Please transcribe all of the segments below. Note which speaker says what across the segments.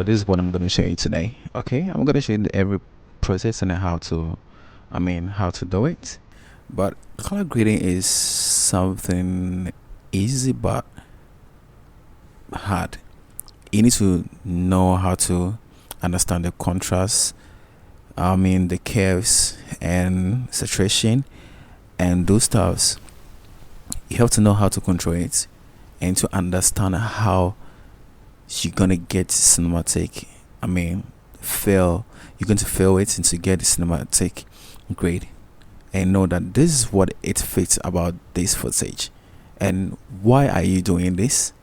Speaker 1: So this is what I'm going to show you today. Okay, I'm going to show you every process and how to do it. But color grading is something easy but hard. You need to know how to understand the contrast, the curves and saturation and those stuffs. You have to know how to control it and to understand how you're gonna get cinematic. Fail. You're going to fail it and to get the cinematic grade, and know that this is what it fits about this footage, and why are you doing this.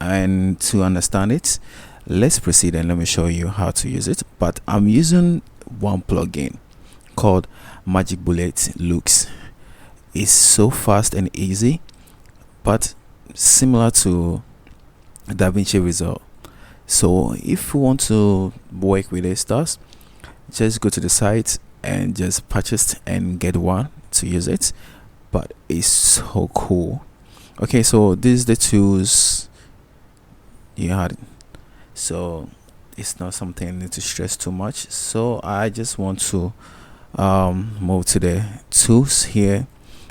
Speaker 1: And to understand it, let's proceed and let me show you how to use it. But I'm using one plugin called Magic Bullet Looks. It's so fast and easy, but similar to DaVinci Resolve. So if you want to work with this stuff, just go to the site and just purchase and get one to use it. But it's so cool. Okay, so these are the tools you had. So it's not something I need to stress too much. So I just want to move to the tools here.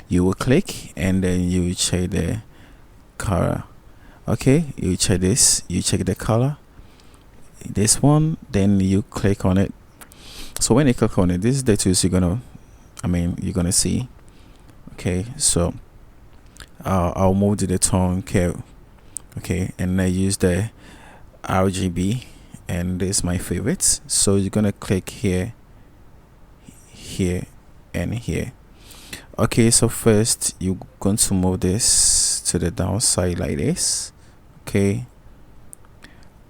Speaker 1: You will click and then you check the color. Okay, you check this, you check the color, this one, then you click on it. So when you click on it, this is the tools you're gonna see. Okay, so I'll move to the tone curve. Okay, and I use the RGB, and this is my favorites. So you're gonna click here, here, and here. Okay, so first you're going to move this to the downside like this. Okay,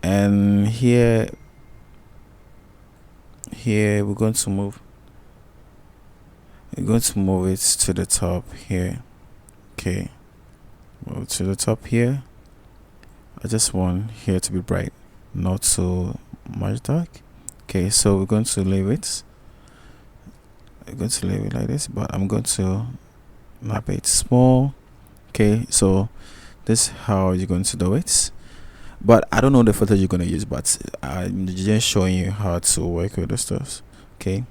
Speaker 1: and here we're going to move it to the top here. Okay, move to the top here. I just want here to be bright, not so much dark. Okay, so we're going to leave it like this, but I'm going to map it small. Okay, so this is how you're going to do it. But I don't know the photo you're going to use, but I'm just showing you how to work with the stuff. Okay,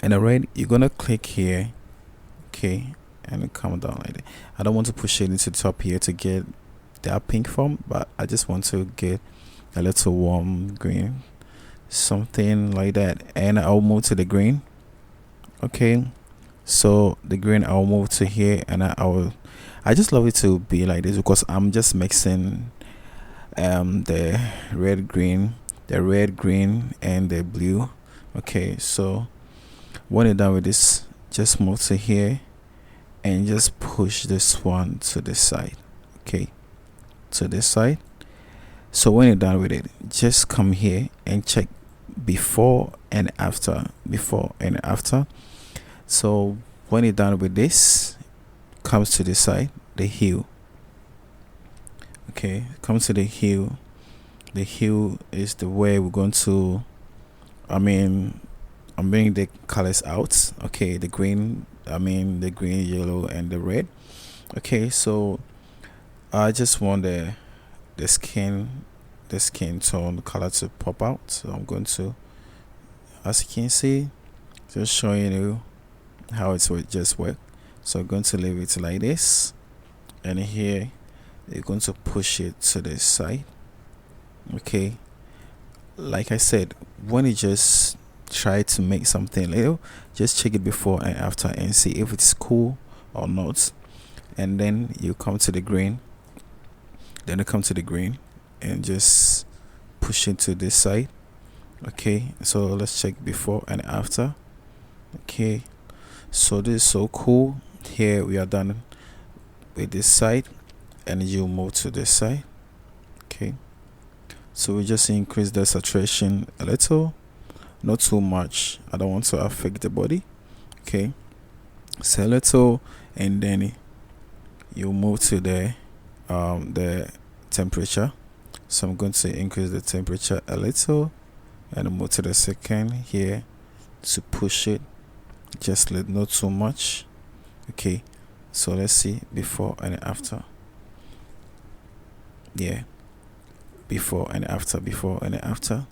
Speaker 1: and alright, you're going to click here. Okay, and come down like that. I don't want to push it into the top here to get that pink form, but I just want to get a little warm green, something like that. And I'll move to the green. Okay, so the green I'll move to here, and I just love it to be like this because I'm just mixing the red green and the blue. Okay, so when you're done with this, just move to here and just push this one to the side. Okay, to this side. So when you're done with it, just come here and check before and after. So when you're done with this, comes to the side, the hue. Okay, comes to the hue. The hue is the way we're going to I'm bringing the colors out. Okay, the green, yellow, and the red. Okay, so I just want the skin tone color to pop out. So I'm going to, as you can see, just showing you how it would just work. So I'm going to leave it like this, and here you're going to push it to the side. Okay, like I said, when you just try to make something little, just check it before and after and see if it's cool or not. And then you come to the green, and just push it to this side. Okay, so let's check before and after. Okay, so this is so cool. Here we are done with this side, and you move to this side. Okay, so we just increase the saturation a little, not too much. I don't want to affect the body. Okay, so a little, and then you move to the temperature. So I'm going to increase the temperature a little and move to the second here to push it, just not too much. Okay, so let's see before and after. Yeah, before and after, before and after,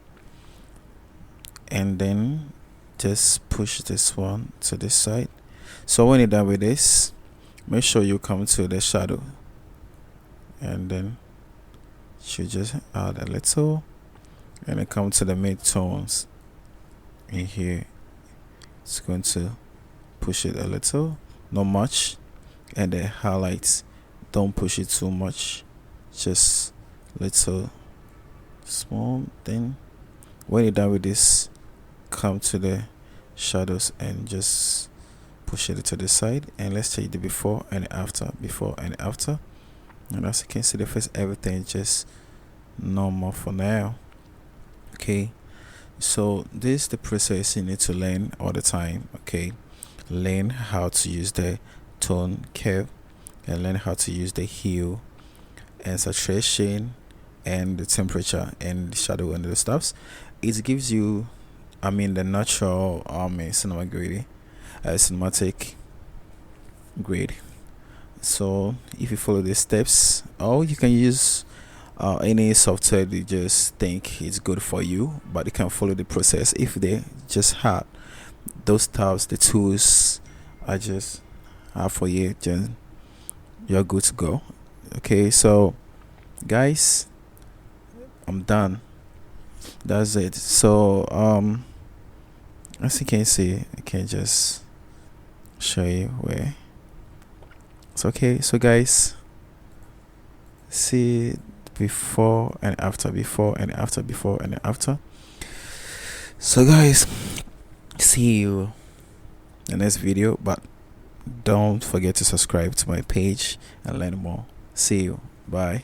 Speaker 1: and then just push this one to this side. So when you're done with this, make sure you come to the shadow, and then you just add a little, and then come to the mid-tones in here. It's going to push it a little, not much, and the highlights, don't push it too much, just little small. Then when you're done with this, come to the shadows and just push it to the side, and let's take the before and after, before and after. And as you can see, the first everything just normal for now. Okay, so this is the process you need to learn all the time. Okay, learn how to use the tone curve, and learn how to use the hue and saturation and the temperature and the shadow and the stuffs. It gives you, I mean, the natural cinematic grade. So if you follow these steps, or you can use any software you just think is good for you, but you can follow the process. If they just have those tabs, the tools I just have for you, then you're good to go. Okay, so guys, I'm done. That's it. So as you can see, I can just show you where it's okay. So guys, see before and after, before and after, before and after. So guys, see you in the next video, but don't forget to subscribe to my page and learn more. See you. Bye.